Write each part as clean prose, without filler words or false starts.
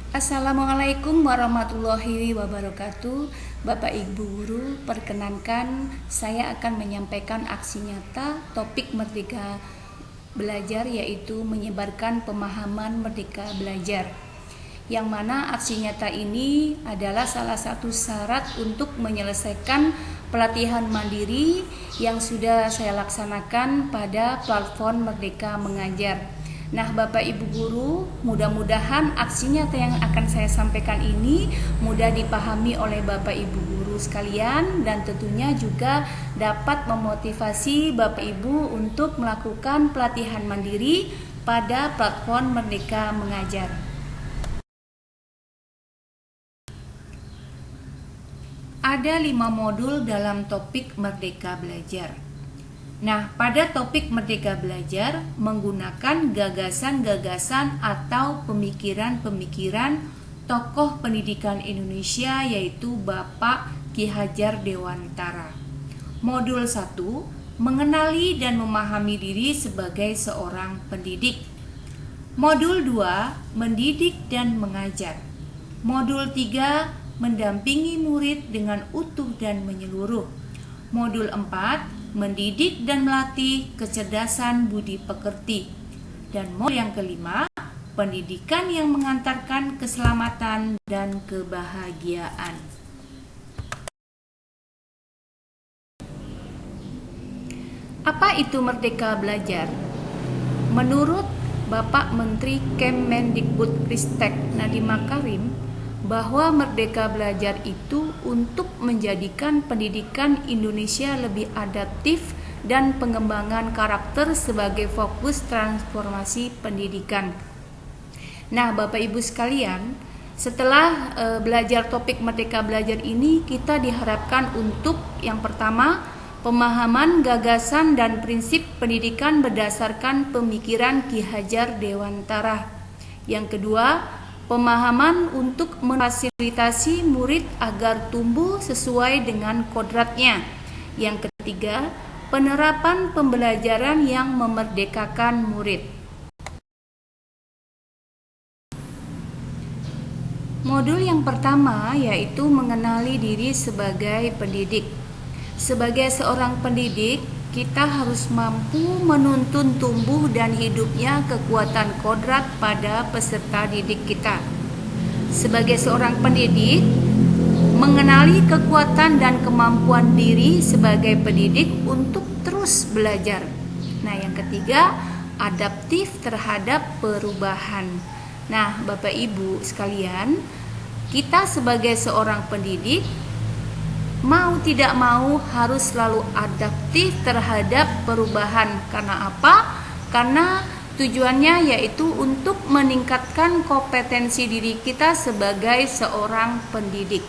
Assalamualaikum warahmatullahi wabarakatuh. Bapak Ibu Guru, perkenankan saya akan menyampaikan aksi nyata topik Merdeka Belajar, yaitu menyebarkan pemahaman Merdeka Belajar. Yang mana aksi nyata ini adalah salah satu syarat untuk menyelesaikan pelatihan mandiri yang sudah saya laksanakan pada platform Merdeka Mengajar. Nah, Bapak Ibu Guru, mudah-mudahan aksi nyata yang akan saya sampaikan ini mudah dipahami oleh Bapak Ibu Guru sekalian, dan tentunya juga dapat memotivasi Bapak Ibu untuk melakukan pelatihan mandiri pada platform Merdeka Mengajar. Ada 5 modul dalam topik Merdeka Belajar. Nah, pada topik Merdeka Belajar menggunakan gagasan-gagasan atau pemikiran-pemikiran tokoh pendidikan Indonesia, yaitu Bapak Ki Hajar Dewantara. Modul 1, mengenali dan memahami diri sebagai seorang pendidik. Modul 2, mendidik dan mengajar. Modul 3, mendampingi murid dengan utuh dan menyeluruh. Modul 4, mendidik dan melatih kecerdasan budi pekerti. Dan modul yang kelima, pendidikan yang mengantarkan keselamatan dan kebahagiaan. Apa itu Merdeka Belajar? Menurut Bapak Menteri Kemendikbudristek Nadiem Makarim, bahwa Merdeka Belajar itu untuk menjadikan pendidikan Indonesia lebih adaptif dan pengembangan karakter sebagai fokus transformasi pendidikan. Nah, Bapak Ibu sekalian, setelah belajar topik Merdeka Belajar ini, kita diharapkan untuk yang pertama, pemahaman, gagasan, dan prinsip pendidikan berdasarkan pemikiran Ki Hajar Dewantara. Yang kedua, pemahaman untuk memfasilitasi murid agar tumbuh sesuai dengan kodratnya. Yang ketiga, penerapan pembelajaran yang memerdekakan murid. Modul yang pertama yaitu mengenali diri sebagai pendidik. Sebagai seorang pendidik, kita harus mampu menuntun tumbuh dan hidupnya kekuatan kodrat pada peserta didik kita. Sebagai seorang pendidik, mengenali kekuatan dan kemampuan diri sebagai pendidik untuk terus belajar. Nah, yang ketiga, adaptif terhadap perubahan. Nah, Bapak Ibu sekalian, kita sebagai seorang pendidik mau tidak mau harus selalu adaptif terhadap perubahan. Karena apa? Karena tujuannya yaitu untuk meningkatkan kompetensi diri kita sebagai seorang pendidik.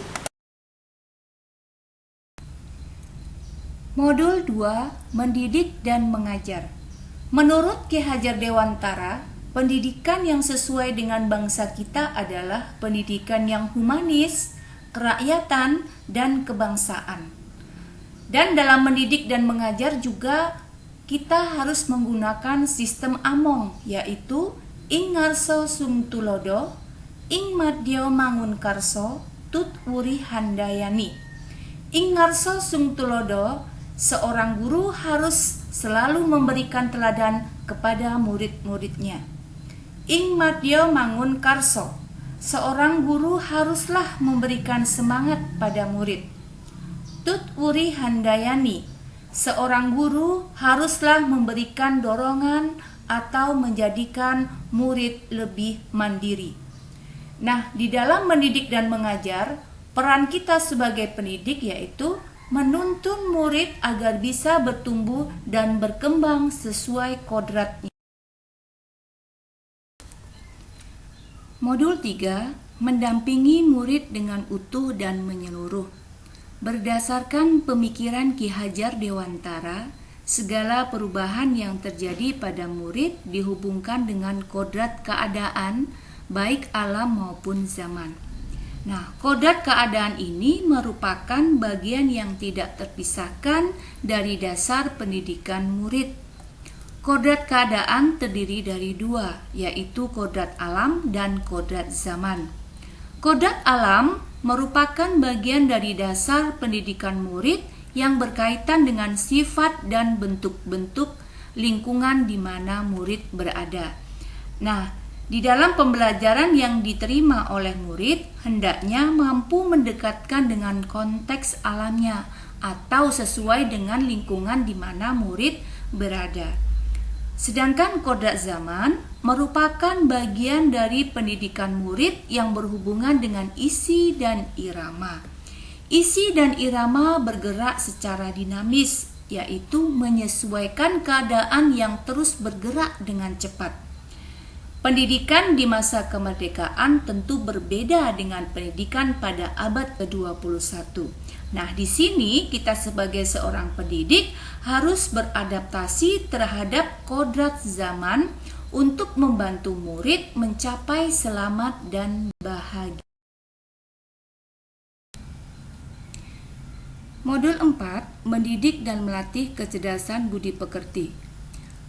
Modul 2, mendidik dan mengajar. Menurut Ki Hajar Dewantara, pendidikan yang sesuai dengan bangsa kita adalah pendidikan yang humanis, kerakyatan, dan kebangsaan. Dan dalam mendidik dan mengajar juga kita harus menggunakan sistem among, yaitu ing ngarso sung tulodo, ing madya mangun karso, tut wuri handayani. Ing ngarso sung tulodo, seorang guru harus selalu memberikan teladan kepada murid-muridnya. Ing madya mangun karso, seorang guru haruslah memberikan semangat pada murid. Tut wuri handayani, seorang guru haruslah memberikan dorongan atau menjadikan murid lebih mandiri. Nah, di dalam mendidik dan mengajar, peran kita sebagai pendidik yaitu menuntun murid agar bisa bertumbuh dan berkembang sesuai kodratnya. Modul 3, mendampingi murid dengan utuh dan menyeluruh. Berdasarkan pemikiran Ki Hajar Dewantara, segala perubahan yang terjadi pada murid dihubungkan dengan kodrat keadaan, baik alam maupun zaman. Nah, kodrat keadaan ini merupakan bagian yang tidak terpisahkan dari dasar pendidikan murid. Kodrat keadaan terdiri dari dua, yaitu kodrat alam dan kodrat zaman. Kodrat alam merupakan bagian dari dasar pendidikan murid yang berkaitan dengan sifat dan bentuk-bentuk lingkungan di mana murid berada. Nah, di dalam pembelajaran yang diterima oleh murid, hendaknya mampu mendekatkan dengan konteks alamnya atau sesuai dengan lingkungan di mana murid berada. Sedangkan kodrat zaman merupakan bagian dari pendidikan murid yang berhubungan dengan isi dan irama. Isi dan irama bergerak secara dinamis, yaitu menyesuaikan keadaan yang terus bergerak dengan cepat. Pendidikan di masa kemerdekaan tentu berbeda dengan pendidikan pada abad ke-21. Nah, di sini kita sebagai seorang pendidik harus beradaptasi terhadap kodrat zaman untuk membantu murid mencapai selamat dan bahagia. Modul 4, mendidik dan melatih kecerdasan budi pekerti.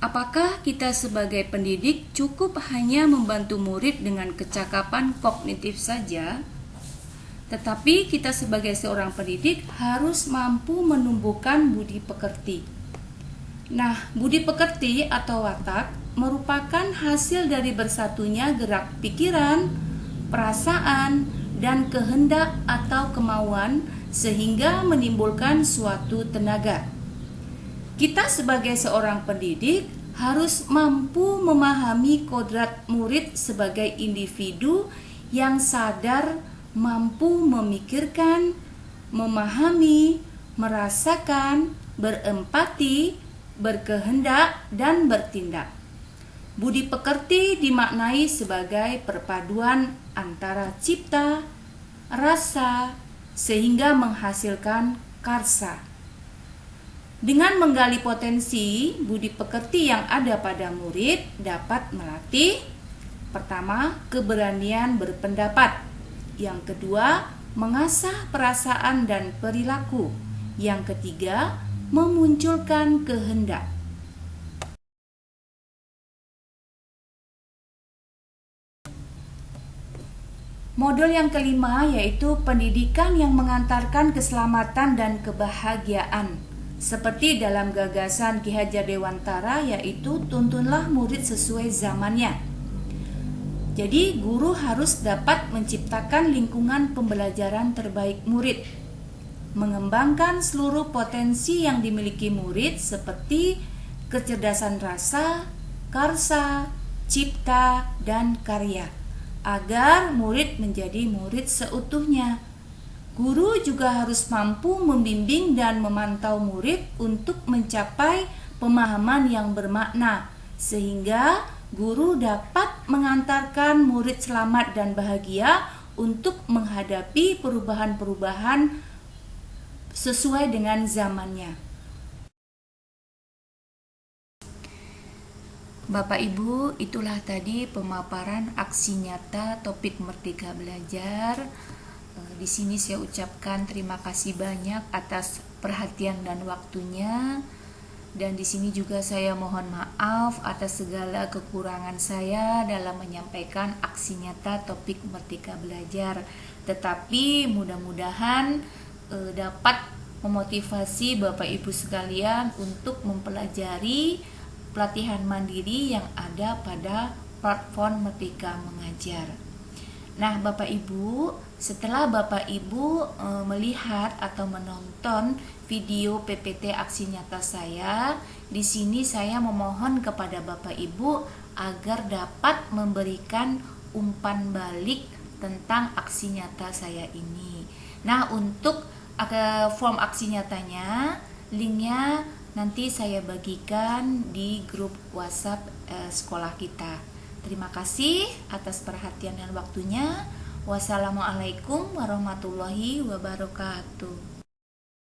Apakah kita sebagai pendidik cukup hanya membantu murid dengan kecakapan kognitif saja? Tetapi kita sebagai seorang pendidik harus mampu menumbuhkan budi pekerti. Nah, budi pekerti atau watak merupakan hasil dari bersatunya gerak pikiran, perasaan, dan kehendak atau kemauan sehingga menimbulkan suatu tenaga. Kita sebagai seorang pendidik harus mampu memahami kodrat murid sebagai individu yang sadar, mampu memikirkan, memahami, merasakan, berempati, berkehendak, dan bertindak. Budi pekerti dimaknai sebagai perpaduan antara cipta, rasa, sehingga menghasilkan karsa. Dengan menggali potensi budi pekerti yang ada pada murid dapat melatih, pertama, keberanian berpendapat. Yang kedua, mengasah perasaan dan perilaku. Yang ketiga, memunculkan kehendak. Modul yang kelima yaitu pendidikan yang mengantarkan keselamatan dan kebahagiaan. Seperti dalam gagasan Ki Hajar Dewantara, yaitu tuntunlah murid sesuai zamannya. Jadi guru harus dapat menciptakan lingkungan pembelajaran terbaik murid, mengembangkan seluruh potensi yang dimiliki murid seperti kecerdasan rasa, karsa, cipta, dan karya, agar murid menjadi murid seutuhnya. Guru juga harus mampu membimbing dan memantau murid untuk mencapai pemahaman yang bermakna, sehingga guru dapat mengantarkan murid selamat dan bahagia untuk menghadapi perubahan-perubahan sesuai dengan zamannya. Bapak Ibu, itulah tadi pemaparan aksi nyata topik Merdeka Belajar. Di sini saya ucapkan terima kasih banyak atas perhatian dan waktunya. Dan di sini juga saya mohon maaf atas segala kekurangan saya dalam menyampaikan aksi nyata topik Merdeka Belajar. Tetapi mudah-mudahan dapat memotivasi Bapak Ibu sekalian untuk mempelajari pelatihan mandiri yang ada pada platform Merdeka Mengajar. Nah, Bapak Ibu, setelah Bapak Ibu melihat atau menonton video PPT aksi nyata saya, di sini saya memohon kepada Bapak Ibu agar dapat memberikan umpan balik tentang aksi nyata saya ini. Nah, untuk form aksi nyatanya, linknya nanti saya bagikan di grup WhatsApp sekolah kita. Terima kasih atas perhatian dan waktunya. Wassalamualaikum warahmatullahi wabarakatuh.